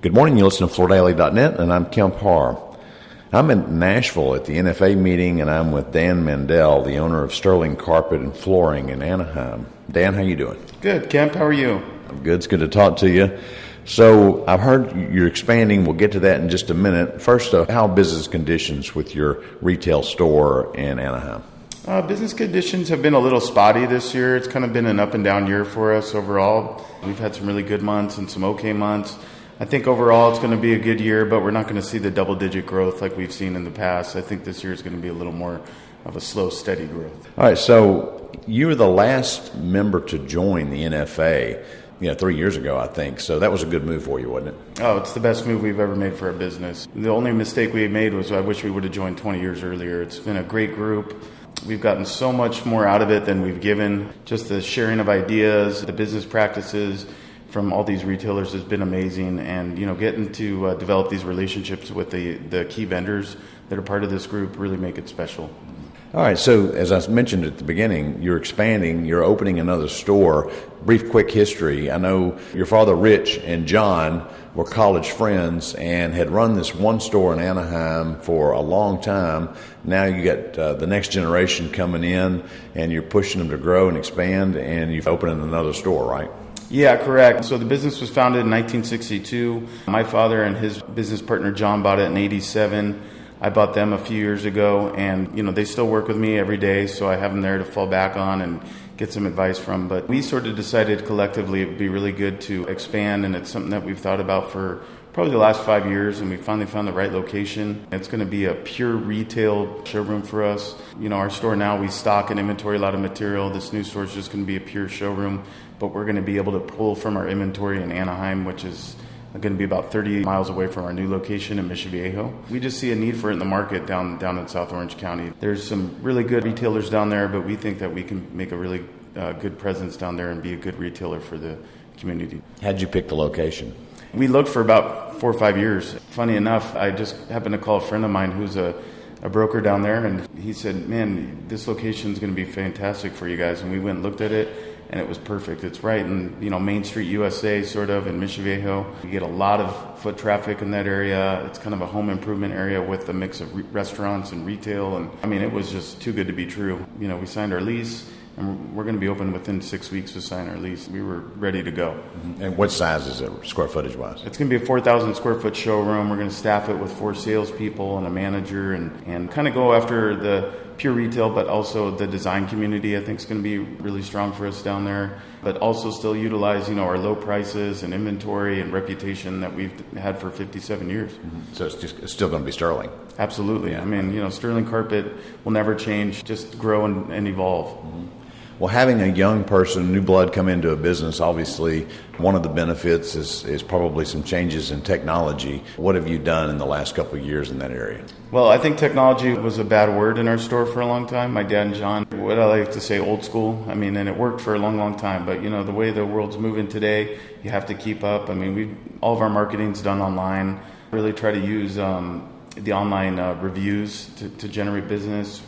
Good morning, you listen to FloorDaily.net, and I'm Kemp Harr. I'm in Nashville at the NFA meeting, and I'm with Dan Mandel, the owner of Sterling Carpet and Flooring in Anaheim. Dan, how you doing? Good, Kemp. How are you? I'm good. It's good to talk to you. So I've heard you're expanding. We'll get to that in just a minute. First, how are business conditions with your retail store in Anaheim? Business conditions have been a little spotty this year. It's kind of been an up and down year for us overall. We've had some really good months and some okay months. I think overall it's going to be a good year, but we're not going to see the double-digit growth like we've seen in the past. I think this year is going to be a little more of a slow, steady growth. All right, so you were the last member to join the NFA, 3 years ago, I think. So that was a good move for you, wasn't it? Oh, it's the best move we've ever made for our business. The only mistake we made was I wish we would have joined 20 years earlier. It's been a great group. We've gotten so much more out of it than we've given. Just the sharing of ideas, the business practices from all these retailers has been amazing, and getting to develop these relationships with the key vendors that are part of this group really make it special. All right, so as I mentioned at the beginning, you're expanding, you're opening another store. Brief, quick history. I know your father, Rich, and John were college friends and had run this one store in Anaheim for a long time. Now you got the next generation coming in, and you're pushing them to grow and expand, and you've opened another store, right? Yeah, correct. So the business was founded in 1962. My father and his business partner, John, bought it in 87. I bought them a few years ago, and they still work with me every day, so I have them there to fall back on and get some advice from. But we sort of decided collectively it would be really good to expand, and it's something that we've thought about for probably the last 5 years, and we finally found the right location. It's going to be a pure retail showroom for us. Our store now, we stock and inventory a lot of material. This new store is just going to be a pure showroom, but we're going to be able to pull from our inventory in Anaheim, which is going to be about 30 miles away from our new location in Mission Viejo. We just see a need for it in the market down in South Orange County. There's some really good retailers down there, but we think that we can make a really good presence down there and be a good retailer for the community. How'd you pick the location? We looked for about 4 or 5 years. Funny enough, I just happened to call a friend of mine who's a broker down there, and he said, man, this location is going to be fantastic for you guys. And we went and looked at it, and it was perfect. It's right in Main Street, USA, sort of, in Mission Viejo. You get a lot of foot traffic in that area. It's kind of a home improvement area with a mix of restaurants and retail. And it was just too good to be true. We signed our lease, and we're going to be open within 6 weeks to sign our lease. We were ready to go. And what size is it, square footage wise? It's going to be a 4,000 square foot showroom. We're going to staff it with 4 salespeople and a manager, and kind of go after the pure retail, but also the design community. I think is going to be really strong for us down there, but also still utilize our low prices and inventory and reputation that we've had for 57 years. Mm-hmm. So it's still going to be Sterling. Absolutely. Yeah. Sterling Carpet will never change, just grow and evolve. Mm-hmm. Well, having a young person, new blood come into a business, obviously one of the benefits is probably some changes in technology. What have you done in the last couple of years in that area? Well, I think technology was a bad word in our store for a long time. My dad and John, what I like to say, old school. And it worked for a long, long time. But, the way the world's moving today, you have to keep up. All of our marketing's done online. Really try to use the online reviews to generate business.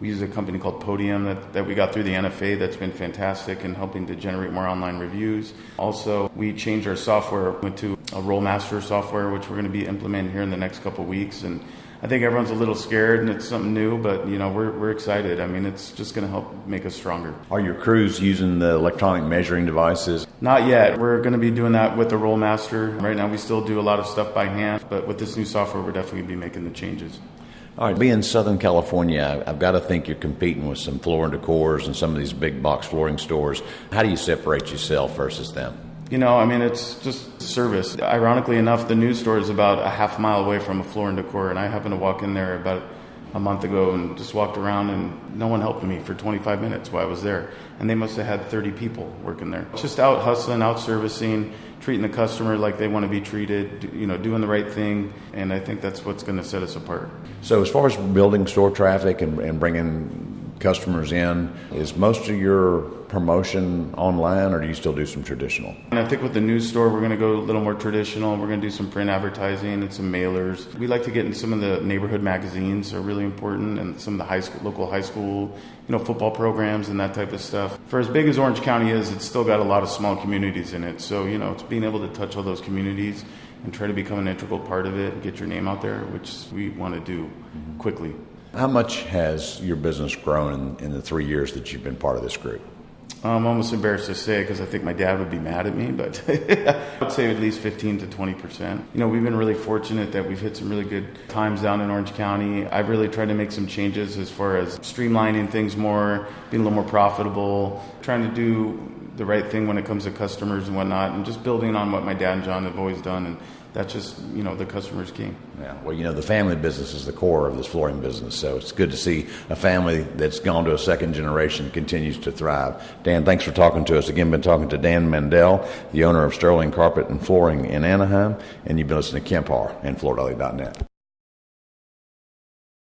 We use a company called Podium that we got through the NFA that's been fantastic in helping to generate more online reviews. Also, we changed our software, went to a Rollmaster software, which we're going to be implementing here in the next couple of weeks. And I think everyone's a little scared, and it's something new, but we're excited. It's just going to help make us stronger. Are your crews using the electronic measuring devices? Not yet. We're going to be doing that with the Rollmaster. Right now, we still do a lot of stuff by hand, but with this new software, we're definitely going to be making the changes. All right, being in Southern California, I've got to think you're competing with some Floor & Decors and some of these big box flooring stores. How do you separate yourself versus them? It's just service. Ironically enough, the new store is about a half mile away from a Floor & Decor, and I happened to walk in there about a month ago and just walked around, and no one helped me for 25 minutes while I was there. And they must have had 30 people working there. Just out hustling, out servicing, treating the customer like they want to be treated, doing the right thing. And I think that's what's going to set us apart. So as far as building store traffic and bringing customers in. Is most of your promotion online, or do you still do some traditional? And I think with the new store, we're going to go a little more traditional. We're going to do some print advertising and some mailers. We like to get in some of the neighborhood magazines are really important, and some of the local high school, football programs and that type of stuff. For as big as Orange County is, it's still got a lot of small communities in it. So, it's being able to touch all those communities and try to become an integral part of it and get your name out there, which we want to do quickly. How much has your business grown in the 3 years that you've been part of this group? I'm almost embarrassed to say because I think my dad would be mad at me, but I would say at least 15 to 20%. We've been really fortunate that we've hit some really good times down in Orange County. I've really tried to make some changes as far as streamlining things more, being a little more profitable, trying to do the right thing when it comes to customers and whatnot, and just building on what my dad and John have always done. And that's just, the customer's king. Yeah. Well, the family business is the core of this flooring business, so it's good to see a family that's gone to a second generation continues to thrive. Dan, thanks for talking to us. Again, been talking to Dan Mandel, the owner of Sterling Carpet and Flooring in Anaheim, and you've been listening to Kemp Harr and FloorDolly.net.